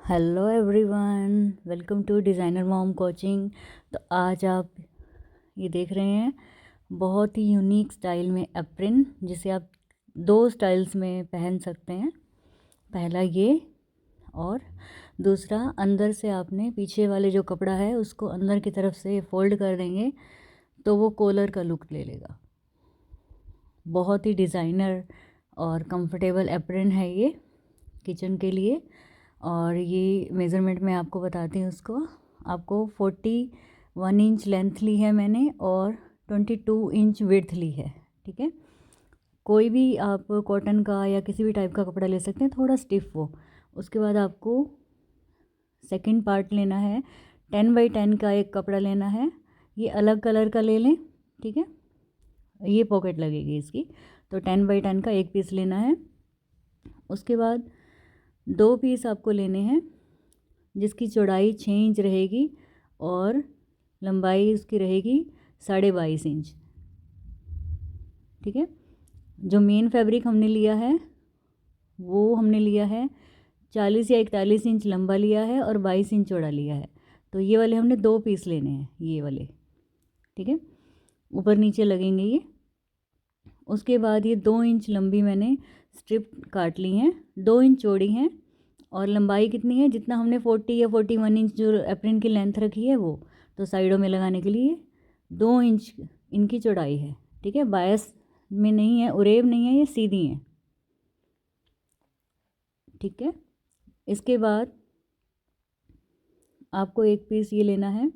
Hello everyone, welcome to designer mom coaching. तो आज आप ये देख रहे हैं बहुत ही यूनिक स्टाइल में एप्रिन, जिसे आप दो स्टाइल्स में पहन सकते हैं। पहला ये, और दूसरा अंदर से आपने पीछे वाले जो कपड़ा है उसको अंदर की तरफ से फोल्ड कर देंगे तो वो कॉलर का लुक ले लेगा। बहुत ही डिज़ाइनर और कंफर्टेबल एप्रिन है ये किचन के लिए। और ये मेज़रमेंट मैं आपको बताती हूँ। उसको आपको 41 इंच लेंथ ली है मैंने और 22 इंच विड्थ ली है। ठीक है, कोई भी आप कॉटन का या किसी भी टाइप का कपड़ा ले सकते हैं, थोड़ा स्टिफ हो। उसके बाद आपको सेकंड पार्ट लेना है, 10x10 का एक कपड़ा लेना है। ये अलग कलर का ले लें, ठीक है। ये पॉकेट लगेगी इसकी, तो 10x10 का एक पीस लेना है। उसके बाद 2 पीस आपको लेने हैं जिसकी चौड़ाई 6 इंच रहेगी और लंबाई उसकी रहेगी 22.5 इंच। ठीक है, जो मेन फैब्रिक हमने लिया है वो हमने लिया है 40 या 41 इंच लंबा लिया है और 22 इंच चौड़ा लिया है। तो ये वाले हमने 2 पीस लेने हैं, ये वाले। ठीक है, ऊपर नीचे लगेंगे ये। उसके बाद ये 2 इंच लंबी मैंने स्ट्रिप काट ली हैं, 2 इंच चौड़ी हैं। और लंबाई कितनी है, जितना हमने 40 या 41 इंच जो एप्रिन की लेंथ रखी है वो, तो साइडों में लगाने के लिए 2 इंच इनकी चौड़ाई है। ठीक है, बायस में नहीं है, उरेब नहीं है, ये सीधी हैं। ठीक है, इसके बाद आपको एक पीस ये लेना है।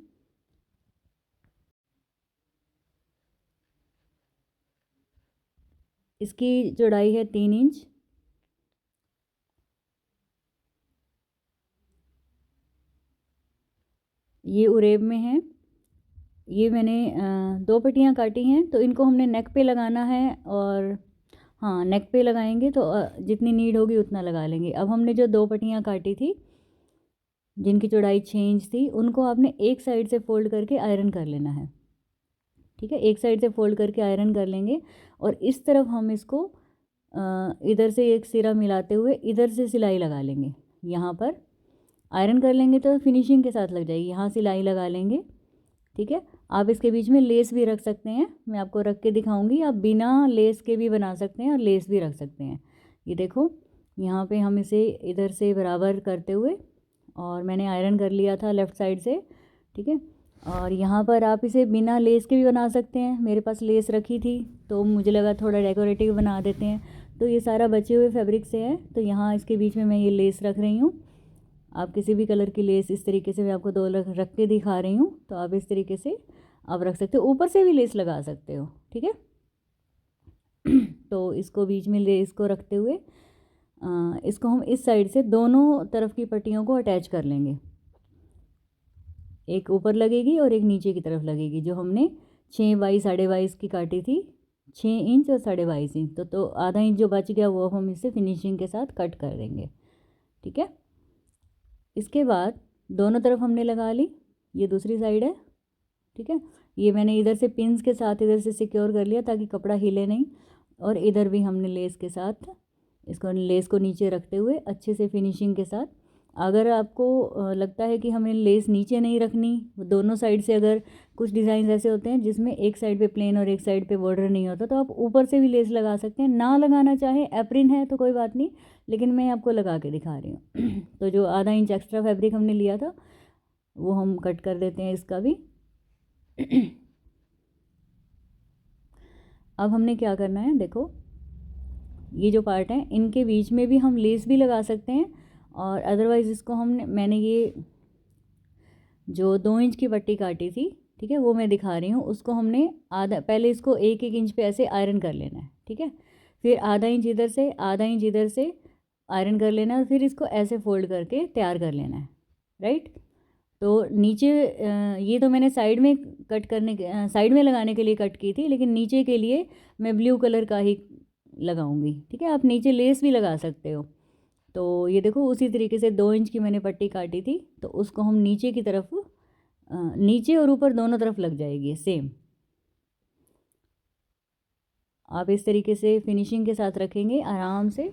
इसकी चौड़ाई है 3 इंच। ये उरेब में है। ये मैंने 2 पट्टियाँ काटी हैं, तो इनको हमने नेक पे लगाना है। और हाँ, नेक पे लगाएंगे तो जितनी नीड होगी उतना लगा लेंगे। अब हमने जो 2 पट्टियाँ काटी थी जिनकी चौड़ाई 6 इंच थी, उनको आपने एक साइड से फोल्ड करके आयरन कर लेना है। ठीक है, एक साइड से फोल्ड करके आयरन कर लेंगे और इस तरफ हम इसको इधर से एक सिरा मिलाते हुए इधर से सिलाई लगा लेंगे। यहाँ पर आयरन कर लेंगे तो फिनिशिंग के साथ लग जाएगी। यहाँ सिलाई लगा लेंगे। ठीक है, आप इसके बीच में लेस भी रख सकते हैं, मैं आपको रख के दिखाऊंगी। आप बिना लेस के भी बना सकते हैं और लेस भी रख सकते हैं। ये देखो, यहाँ पे हम इसे इधर से बराबर करते हुए, और मैंने आयरन कर लिया था लेफ़्ट साइड से। ठीक है, और यहाँ पर आप इसे बिना लेस के भी बना सकते हैं। मेरे पास लेस रखी थी तो मुझे लगा थोड़ा डेकोरेटिव बना देते हैं। तो ये सारा बचे हुए फैब्रिक से है, तो यहाँ इसके बीच में मैं ये लेस रख रही हूँ। आप किसी भी कलर की लेस इस तरीके से, मैं आपको 2 रख के दिखा रही हूँ, तो आप इस तरीके से आप रख सकते हो। ऊपर से भी लेस लगा सकते हो। ठीक है, तो इसको बीच में लेस को रखते हुए इसको हम इस साइड से दोनों तरफ की पट्टियों को अटैच कर लेंगे। एक ऊपर लगेगी और एक नीचे की तरफ लगेगी। जो हमने 6 बाई 22.5 की काटी थी, 6 इंच और 22.5 इंच, तो आधा इंच जो बच गया वो हम इसे फिनिशिंग के साथ कट कर देंगे। ठीक है, इसके बाद दोनों तरफ हमने लगा ली, ये दूसरी साइड है। ठीक है, ये मैंने इधर से पिंस के साथ इधर से सिक्योर कर लिया ताकि कपड़ा हिले नहीं। और इधर भी हमने लेस के साथ इसको, लेस को नीचे रखते हुए अच्छे से फिनिशिंग के साथ। अगर आपको लगता है कि हमें लेस नीचे नहीं रखनी, दोनों साइड से, अगर कुछ डिज़ाइन ऐसे होते हैं जिसमें एक साइड पे प्लेन और एक साइड पे बॉर्डर नहीं होता, तो आप ऊपर से भी लेस लगा सकते हैं। ना लगाना चाहे, एप्रिन है तो कोई बात नहीं, लेकिन मैं आपको लगा के दिखा रही हूँ। तो जो आधा इंच एक्स्ट्रा फैब्रिक हमने लिया था वो हम कट कर देते हैं इसका भी। अब हमने क्या करना है, देखो ये जो पार्ट है इनके बीच में भी हम लेस भी लगा सकते हैं। और अदरवाइज़ इसको मैंने ये जो 2 इंच की पट्टी काटी थी, ठीक है, वो मैं दिखा रही हूँ। उसको हमने आधा, पहले इसको 1-1 इंच पे ऐसे आयरन कर लेना है। ठीक है, फिर आधा इंच इधर से, आधा इंच इधर से आयरन कर लेना है और फिर इसको ऐसे फोल्ड करके तैयार कर लेना है। राइट, तो नीचे ये तो मैंने साइड में कट करने के, साइड में लगाने के लिए कट की थी, लेकिन नीचे के लिए मैं ब्लू कलर का ही लगाऊंगी। ठीक है, आप नीचे लेस भी लगा सकते हो। तो ये देखो, उसी तरीके से 2 इंच की मैंने पट्टी काटी थी, तो उसको हम नीचे की तरफ, नीचे और ऊपर दोनों तरफ लग जाएगी सेम। आप इस तरीके से फिनिशिंग के साथ रखेंगे आराम से,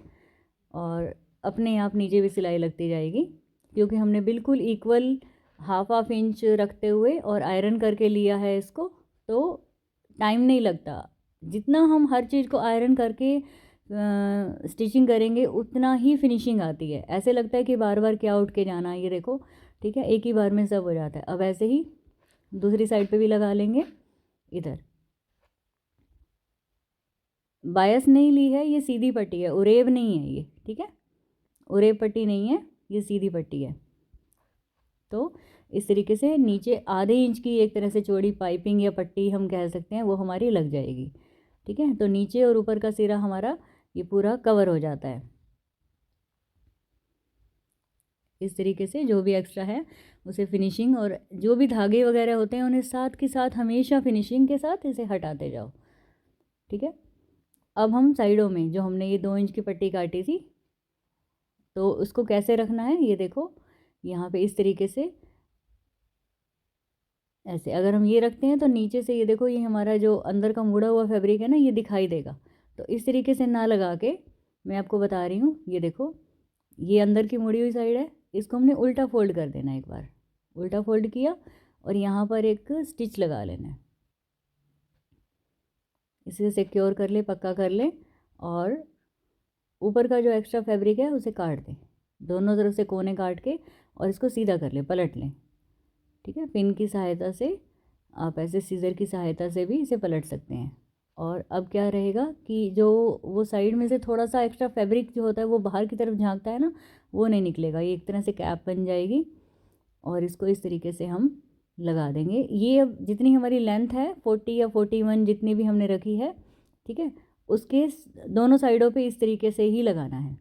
और अपने आप नीचे भी सिलाई लगती जाएगी। क्योंकि हमने बिल्कुल इक्वल हाफ हाफ इंच रखते हुए और आयरन करके लिया है इसको, तो टाइम नहीं लगता। जितना हम हर चीज़ को आयरन करके स्टिचिंग करेंगे उतना ही फिनिशिंग आती है। ऐसे लगता है कि बार बार क्या उठ के जाना है, ये देखो, ठीक है, एक ही बार में सब हो जाता है। अब ऐसे ही दूसरी साइड पे भी लगा लेंगे। इधर बायस नहीं ली है, ये सीधी पट्टी है, उरेब नहीं है ये, ठीक है, उरेब पट्टी नहीं है, ये सीधी पट्टी है। तो इस तरीके से नीचे आधे इंच की एक तरह से चौड़ी पाइपिंग या पट्टी हम कह सकते हैं, वो हमारी लग जाएगी, ठीक है। तो नीचे और ऊपर का सिरा हमारा ये पूरा कवर हो जाता है। इस तरीके से जो भी एक्स्ट्रा है उसे फिनिशिंग, और जो भी धागे वगैरह होते हैं उन्हें साथ के साथ हमेशा फिनिशिंग के साथ इसे हटाते जाओ, ठीक है। अब हम साइडों में जो हमने ये 2 इंच की पट्टी काटी थी, तो उसको कैसे रखना है, ये देखो, यहाँ पे इस तरीके से ऐसे अगर हम ये रखते हैं तो नीचे से ये देखो, ये हमारा जो अंदर का मुड़ा हुआ फैब्रिक है ना, ये दिखाई देगा। तो इस तरीके से ना लगा के मैं आपको बता रही हूँ, ये देखो, ये अंदर की मुड़ी हुई साइड है, इसको हमने उल्टा फोल्ड कर देना है। एक बार उल्टा फोल्ड किया और यहाँ पर एक स्टिच लगा लेना है, इसे सिक्योर कर ले, पक्का कर ले, और ऊपर का जो एक्स्ट्रा फैब्रिक है उसे काट दें, दोनों तरफ से कोने काट के, और इसको सीधा कर ले, पलट लें, ठीक है। पिन की सहायता से, आप ऐसे सीज़र की सहायता से भी इसे पलट सकते हैं। और अब क्या रहेगा कि जो वो साइड में से थोड़ा सा एक्स्ट्रा फैब्रिक जो होता है वो बाहर की तरफ झांकता है ना, वो नहीं निकलेगा, ये एक तरह से कैप बन जाएगी। और इसको इस तरीके से हम लगा देंगे। ये अब जितनी हमारी लेंथ है 40 या 41 जितनी भी हमने रखी है, ठीक है, उसके दोनों साइडों पे इस तरीके से ही लगाना है।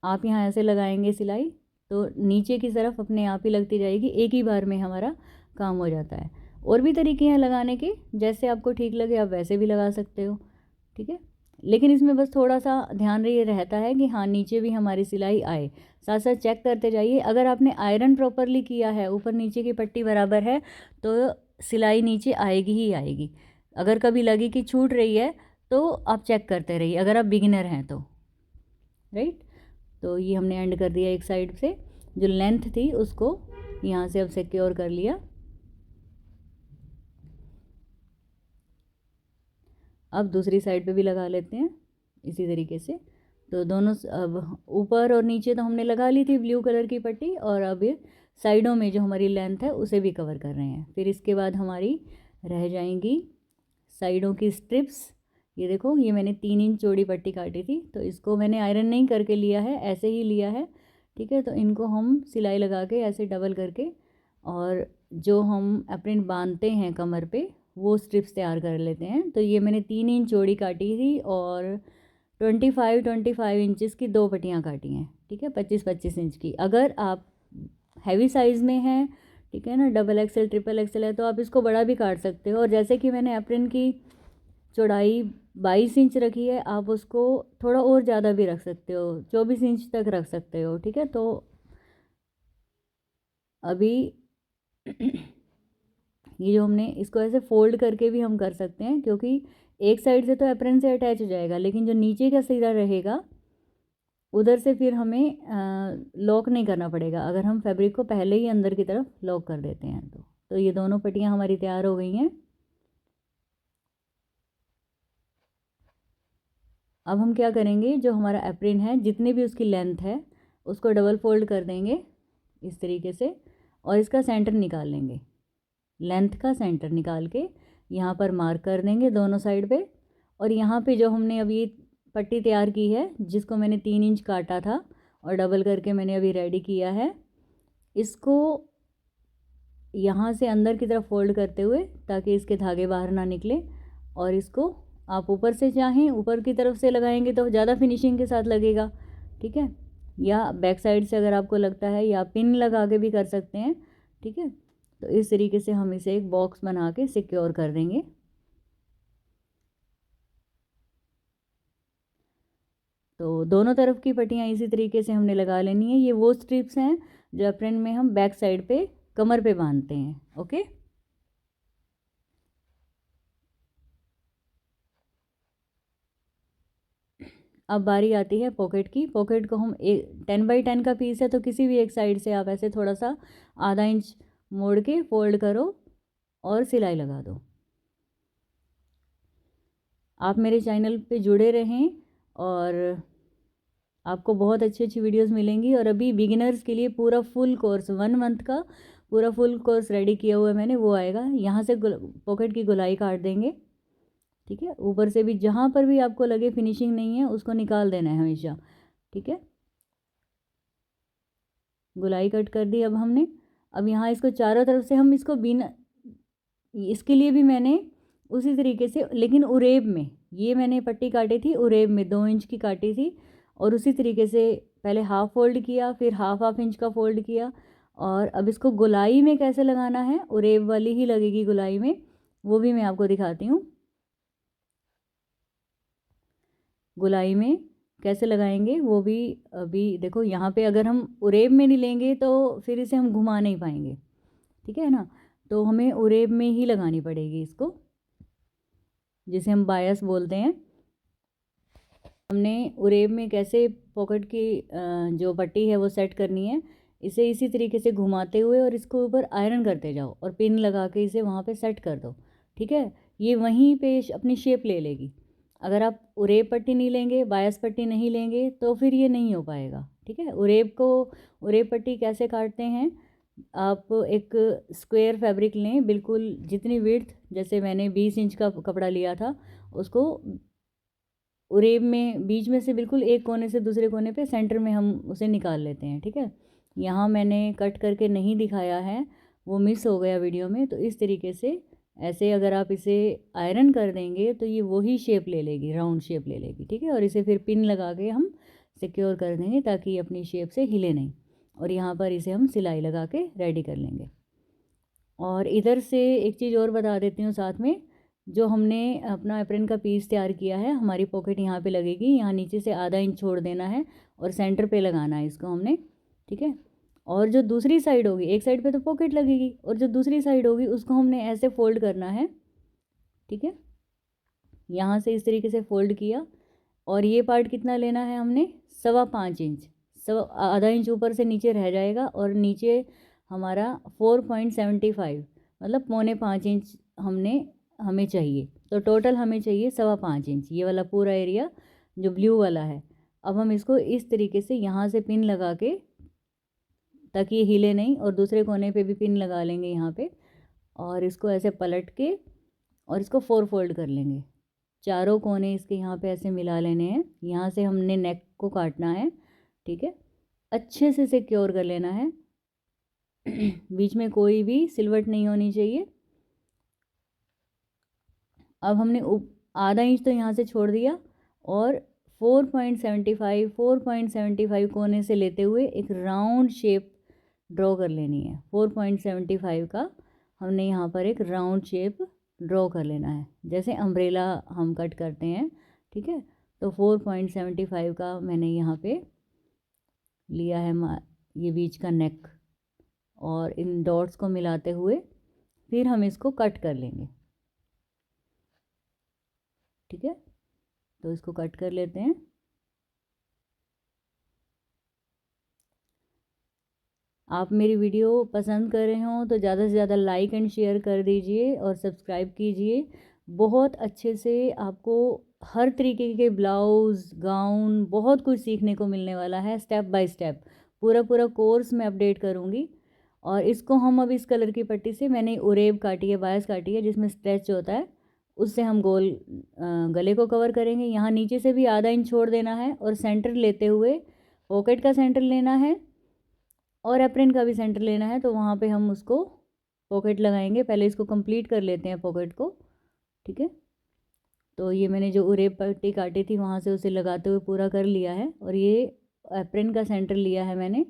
आप यहाँ ऐसे लगाएंगे सिलाई, तो नीचे की तरफ अपने आप ही लगती जाएगी, एक ही बार में हमारा काम हो जाता है। और भी तरीके हैं लगाने के, जैसे आपको ठीक लगे आप वैसे भी लगा सकते हो, ठीक है। लेकिन इसमें बस थोड़ा सा ध्यान ये रहता है कि हाँ, नीचे भी हमारी सिलाई आए, साथ साथ चेक करते जाइए। अगर आपने आयरन प्रॉपरली किया है, ऊपर नीचे की पट्टी बराबर है, तो सिलाई नीचे आएगी ही आएगी। अगर कभी लगे कि छूट रही है तो आप चेक करते रहिए, अगर आप बिगिनर हैं तो, राइट। तो ये हमने एंड कर दिया एक साइड से, जो लेंथ थी उसको यहाँ से अब सिक्योर कर लिया। अब दूसरी साइड पे भी लगा लेते हैं इसी तरीके से। तो दोनों अब ऊपर और नीचे तो हमने लगा ली थी ब्लू कलर की पट्टी, और अब ये साइडों में जो हमारी लेंथ है उसे भी कवर कर रहे हैं। फिर इसके बाद हमारी रह जाएंगी साइडों की स्ट्रिप्स। ये देखो, ये मैंने 3 इंच चौड़ी पट्टी काटी थी, तो इसको मैंने आयरन नहीं करके लिया है, ऐसे ही लिया है, ठीक है। तो इनको हम सिलाई लगा के ऐसे डबल करके, और जो हम एप्रिन बांधते हैं कमर पे, वो स्ट्रिप्स तैयार कर लेते हैं। तो ये मैंने 3 इंच चौड़ी काटी थी और 25 इंचज़ की 2 पट्टियाँ काटी हैं, ठीक है, 25 इंच की। अगर आप हैवी साइज़ में हैं, ठीक है ना, डबल एक्सेल ट्रिपल एक्सेल है, तो आप इसको बड़ा भी काट सकते हो। और जैसे कि मैंने एप्रिन की चौड़ाई 22 इंच रखी है, आप उसको थोड़ा और ज़्यादा भी रख सकते हो, 24 इंच तक रख सकते हो, ठीक है। तो अभी ये जो हमने इसको ऐसे फोल्ड करके भी हम कर सकते हैं, क्योंकि एक साइड से तो एप्रन से अटैच हो जाएगा, लेकिन जो नीचे का सिरा रहेगा उधर से फिर हमें लॉक नहीं करना पड़ेगा, अगर हम फैब्रिक को पहले ही अंदर की तरफ लॉक कर देते हैं तो। ये दोनों पट्टियाँ हमारी तैयार हो गई हैं। अब हम क्या करेंगे, जो हमारा एप्रिन है जितनी भी उसकी लेंथ है उसको डबल फोल्ड कर देंगे इस तरीके से, और इसका सेंटर निकाल लेंगे, लेंथ का सेंटर निकाल के यहाँ पर मार्क कर देंगे दोनों साइड पे। और यहाँ पे जो हमने अभी पट्टी तैयार की है, जिसको मैंने 3 इंच काटा था और डबल करके मैंने अभी रेडी किया है, इसको यहाँ से अंदर की तरफ फोल्ड करते हुए, ताकि इसके धागे बाहर ना निकले। और इसको आप ऊपर से चाहें ऊपर की तरफ से लगाएंगे तो ज़्यादा फिनिशिंग के साथ लगेगा, ठीक है, या बैक साइड से अगर आपको लगता है, या पिन लगा के भी कर सकते हैं, ठीक है। तो इस तरीके से हम इसे एक बॉक्स बना के सिक्योर कर देंगे। तो दोनों तरफ की पट्टियाँ इसी तरीके से हमने लगा लेनी है। ये वो स्ट्रिप्स हैं जो एप्रन में हम बैक साइड पे कमर पे बांधते हैं, ओके। अब बारी आती है पॉकेट की। पॉकेट को हम 10x10 का पीस है तो किसी भी एक साइड से आप ऐसे थोड़ा सा आधा इंच मोड़ के फोल्ड करो और सिलाई लगा दो। आप मेरे चैनल पे जुड़े रहें और आपको बहुत अच्छी अच्छी वीडियोस मिलेंगी। और अभी बिगिनर्स के लिए पूरा फुल कोर्स 1 मंथ का पूरा फुल कोर्स रेडी किया हुआ है मैंने, वो आएगा। यहाँ से पॉकेट की गोलाई काट देंगे, ठीक है। ऊपर से भी जहाँ पर भी आपको लगे फिनिशिंग नहीं है उसको निकाल देना है हमेशा, ठीक है। गोलाई कट कर दी अब हमने। अब यहाँ इसको चारों तरफ से हम इसको बिना, इसके लिए भी मैंने उसी तरीके से, लेकिन उरेब में, ये मैंने पट्टी काटी थी उरेब में 2 इंच की काटी थी, और उसी तरीके से पहले हाफ फोल्ड किया, फिर हाफ इंच का फोल्ड किया। और अब इसको गोलाई में कैसे लगाना है, उरेब वाली ही लगेगी गोलाई में, वो भी मैं आपको दिखाती हूँ। गोलाई में कैसे लगाएंगे वो भी अभी देखो। यहाँ पे अगर हम उरेब में नहीं लेंगे तो फिर इसे हम घुमा नहीं पाएंगे, ठीक है ना। तो हमें उरेब में ही लगानी पड़ेगी इसको, जिसे हम बायस बोलते हैं। हमने उरेब में कैसे पॉकेट की जो पट्टी है वो सेट करनी है, इसे इसी तरीके से घुमाते हुए और इसको ऊपर आयरन करते जाओ और पिन लगा के इसे वहाँ पे सेट कर दो, ठीक है। ये वहीं पे अपनी शेप ले लेगी। अगर आप उरेब पट्टी नहीं लेंगे, बायस पट्टी नहीं लेंगे तो फिर ये नहीं हो पाएगा, ठीक है। उरेब पट्टी कैसे काटते हैं, आप एक स्क्वायर फैब्रिक लें, बिल्कुल जितनी विड्थ, जैसे मैंने 20 इंच का कपड़ा लिया था, उसको उरेब में बीच में से बिल्कुल एक कोने से दूसरे कोने पे सेंटर में हम उसे निकाल लेते हैं, ठीक है। यहाँ मैंने कट करके नहीं दिखाया है, वो मिस हो गया वीडियो में। तो इस तरीके से ऐसे अगर आप इसे आयरन कर देंगे तो ये वही शेप ले लेगी, राउंड शेप ले लेगी, ठीक है। और इसे फिर पिन लगा के हम सिक्योर कर देंगे ताकि ये अपनी शेप से हिले नहीं। और यहाँ पर इसे हम सिलाई लगा के रेडी कर लेंगे। और इधर से एक चीज़ और बता देती हूँ साथ में, जो हमने अपना एप्रन का पीस तैयार किया है, हमारी पॉकेट यहाँ पे लगेगी, यहाँ नीचे से आधा इंच छोड़ देना है और सेंटर पे लगाना है इसको हमने, ठीक है। और जो दूसरी साइड होगी, एक साइड पे तो पॉकेट लगेगी और जो दूसरी साइड होगी उसको हमने ऐसे फोल्ड करना है, ठीक है। यहाँ से इस तरीके से फोल्ड किया और ये पार्ट कितना लेना है हमने, 5.25 इंच, आधा इंच ऊपर से नीचे रह जाएगा और नीचे हमारा 4.75 मतलब 4.25 इंच हमें चाहिए। तो टोटल हमें चाहिए 5.25 इंच, ये वाला पूरा एरिया जो ब्लू वाला है। अब हम इसको इस तरीके से यहाँ से पिन लगा के, ताकि ये हिले नहीं, और दूसरे कोने पे भी पिन लगा लेंगे यहाँ पे, और इसको ऐसे पलट के और इसको 4 फोल्ड कर लेंगे। चारों कोने इसके यहाँ पे ऐसे मिला लेने हैं। यहाँ से हमने नेक को काटना है, ठीक है। अच्छे से सिक्योर कर लेना है बीच में कोई भी सिलवट नहीं होनी चाहिए। अब हमने आधा इंच तो यहाँ से छोड़ दिया और 4.75 कोने से लेते हुए एक राउंड शेप ड्रॉ कर लेनी है। 4.75 का हमने यहाँ पर एक राउंड शेप ड्रॉ कर लेना है, जैसे अम्ब्रेला हम कट करते हैं, ठीक है। तो 4.75 का मैंने यहाँ पे लिया है ये बीच का नेक, और इन डॉट्स को मिलाते हुए फिर हम इसको कट कर लेंगे, ठीक है। तो इसको कट कर लेते हैं। आप मेरी वीडियो पसंद कर रहे हो तो ज़्यादा से ज़्यादा लाइक एंड शेयर कर दीजिए और सब्सक्राइब कीजिए। बहुत अच्छे से आपको हर तरीके के ब्लाउज़, गाउन, बहुत कुछ सीखने को मिलने वाला है, स्टेप बाय स्टेप पूरा कोर्स मैं अपडेट करूँगी। और इसको हम अब इस कलर की पट्टी से, मैंने उरेब काटी है, बायस काटी है, जिसमें स्ट्रेच होता है, उससे हम गोल गले को कवर करेंगे। यहाँ नीचे से भी आधा इंच छोड़ देना है और सेंटर लेते हुए पॉकेट का सेंटर लेना है और एप्रन का भी सेंटर लेना है। तो वहाँ पे हम उसको पॉकेट लगाएंगे। पहले इसको कंप्लीट कर लेते हैं पॉकेट को, ठीक है। तो ये मैंने जो उरेब पट्टी काटी थी वहाँ से उसे लगाते हुए पूरा कर लिया है। और ये एप्रन का सेंटर लिया है मैंने,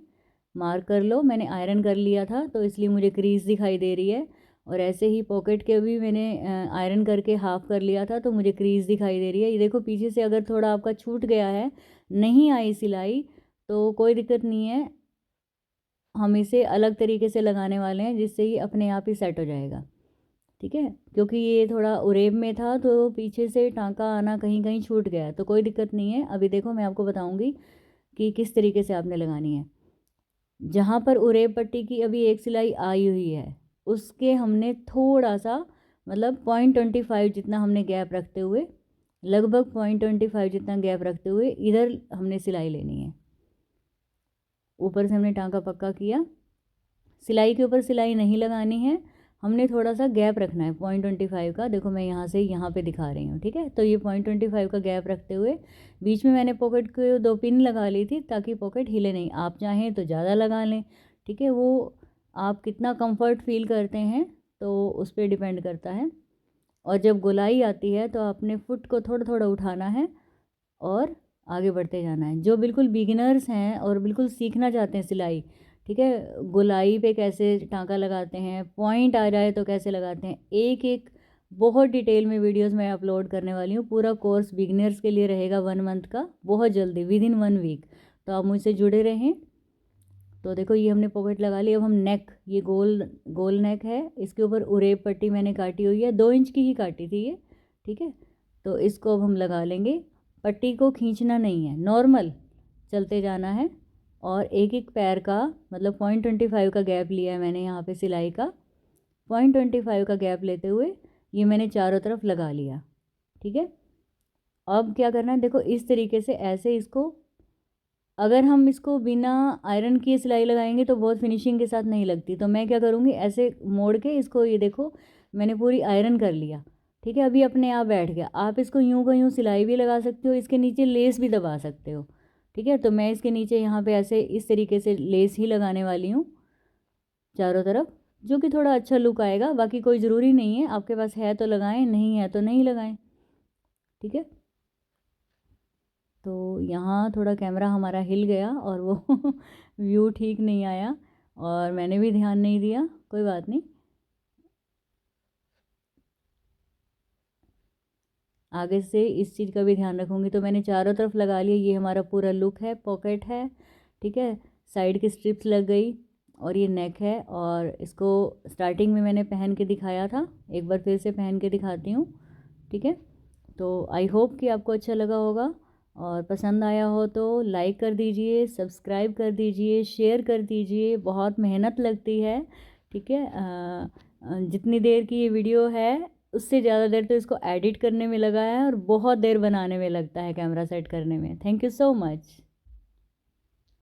मार्क कर लो, मैंने आयरन कर लिया था तो इसलिए मुझे क्रीज दिखाई दे रही है। और ऐसे ही पॉकेट के भी मैंने आयरन करके हाफ कर लिया था तो मुझे क्रीज दिखाई दे रही है। ये देखो पीछे से अगर थोड़ा आपका छूट गया है, नहीं आई सिलाई, तो कोई दिक्कत नहीं है, हम इसे अलग तरीके से लगाने वाले हैं जिससे ये अपने आप ही सेट हो जाएगा। ठीक है, क्योंकि ये थोड़ा उरेब में था तो पीछे से टाँका आना कहीं कहीं छूट गया, तो कोई दिक्कत नहीं है। अभी देखो मैं आपको बताऊंगी कि किस तरीके से आपने लगानी है। जहाँ पर उरेब पट्टी की अभी एक सिलाई आई हुई है, उसके हमने थोड़ा सा मतलब 0.25 जितना हमने गैप रखते हुए, लगभग 0.25 जितना गैप रखते हुए इधर हमने सिलाई लेनी है। ऊपर से हमने टाँका पक्का किया, सिलाई के ऊपर सिलाई नहीं लगानी है, हमने थोड़ा सा गैप रखना है 0.25 का। देखो मैं यहाँ से यहाँ पे दिखा रही हूँ, ठीक है। तो ये 0.25 का गैप रखते हुए बीच में मैंने पॉकेट को 2 पिन लगा ली थी ताकि पॉकेट हिले नहीं। आप चाहें तो ज़्यादा लगा लें, ठीक है, वो आप कितना कंफर्ट फील करते हैं तो उस पर डिपेंड करता है। और जब गोलाई आती है तो अपने फुट को थोड़ा थोड़ा उठाना है और आगे बढ़ते जाना है। जो बिल्कुल बिगिनर्स हैं और बिल्कुल सीखना चाहते हैं सिलाई, ठीक है, गोलाई पे कैसे टाँका लगाते हैं, पॉइंट आ जाए तो कैसे लगाते हैं, एक एक बहुत डिटेल में वीडियोस मैं अपलोड करने वाली हूँ। पूरा कोर्स बिगिनर्स के लिए रहेगा 1 मंथ का, बहुत जल्दी विदिन 1 वीक। तो आप मुझसे जुड़े रहें। तो देखो ये हमने पॉकेट लगा ली। अब हम नेक, ये गोल गोल नेक है, इसके ऊपर उरेब पट्टी मैंने काटी हुई है, 2 इंच की ही काटी थी ये, ठीक है। तो इसको अब हम लगा लेंगे। पट्टी को खींचना नहीं है, नॉर्मल चलते जाना है। और एक एक पैर का मतलब 0.25 का गैप लिया है मैंने यहाँ पे सिलाई का। 0.25 का गैप लेते हुए ये मैंने चारों तरफ लगा लिया, ठीक है। अब क्या करना है, देखो इस तरीके से ऐसे इसको, अगर हम इसको बिना आयरन किए सिलाई लगाएंगे तो बहुत फिनिशिंग के साथ नहीं लगती। तो मैं क्या करूँगी, ऐसे मोड़ के इसको, ये देखो मैंने पूरी आयरन कर लिया, ठीक है। अभी अपने आप बैठ गया। आप इसको यूं का यूं सिलाई भी लगा सकते हो, इसके नीचे लेस भी दबा सकते हो, ठीक है। तो मैं इसके नीचे यहाँ पे ऐसे इस तरीके से लेस ही लगाने वाली हूँ चारों तरफ, जो कि थोड़ा अच्छा लुक आएगा। बाकी कोई ज़रूरी नहीं है, आपके पास है तो लगाएं, नहीं है तो नहीं लगाएं, ठीक है। तो यहाँ थोड़ा कैमरा हमारा हिल गया और वो व्यू ठीक नहीं आया और मैंने भी ध्यान नहीं दिया, कोई बात नहीं, आगे से इस चीज़ का भी ध्यान रखूँगी। तो मैंने चारों तरफ लगा लिया, ये हमारा पूरा लुक है, पॉकेट है, ठीक है, साइड की स्ट्रिप्स लग गई और ये नेक है। और इसको स्टार्टिंग में मैंने पहन के दिखाया था, एक बार फिर से पहन के दिखाती हूँ, ठीक है। तो आई होप कि आपको अच्छा लगा होगा और पसंद आया हो तो लाइक कर दीजिए, सब्सक्राइब कर दीजिए, शेयर कर दीजिए। बहुत मेहनत लगती है, ठीक है। जितनी देर की ये वीडियो है उससे ज़्यादा देर तो इसको एडिट करने में लगा है और बहुत देर बनाने में लगता है, कैमरा सेट करने में। Thank you so much.